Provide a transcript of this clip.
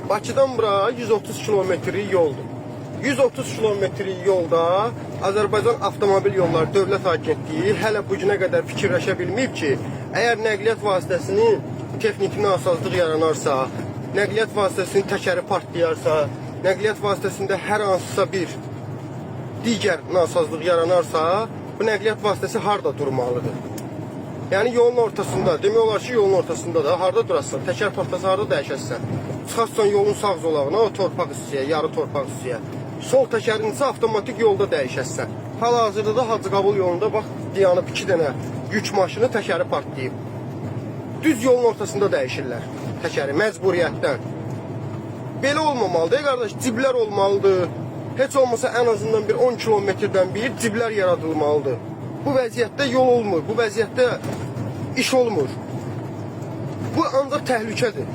Bakıdan bura 130 kilometrik yoldur. 130 kilometrik yolda Azərbaycan Avtomobil Yolları Dövlət Agentliyi hələ bu günə qədər fikirləşə bilməyib ki, əgər nəqliyyat vasitəsinin texniki nasazlıq yaranarsa, nəqliyyat vasitəsinin təkəri partlayarsa, nəqliyyat vasitəsində hər hansısa bir digər nasazlıq yaranarsa, bu nəqliyyat vasitəsi harda durmalıdır? Yəni yolun ortasında, demək olar ki, yolun ortasında da harda durasın, təkər partlasa harda dəyişəsən. Çıxarsan yolun sağ zolağına, o torpaq hissəyə, yarı torpaq hissəyə. Sol təkərin isə avtomatik yolda dəyişəsən. Hal-hazırda da Hacıqabul yolunda bax, dayanıb 2 dənə yük maşını təkəri partlayıb. Düz yolun ortasında dəyişirlər təkəri, məcburiyyətdən. Belə olmamalıdır, qardaş, ciblər olmalıdır. Heç olmasa ən azından bir 10 kilometrdən bir ciblər yaradılmalıdır. Bu vəziyyətdə yol olmur, bu vəziyyətdə iş olmur. Bu ancaq təhlükədir.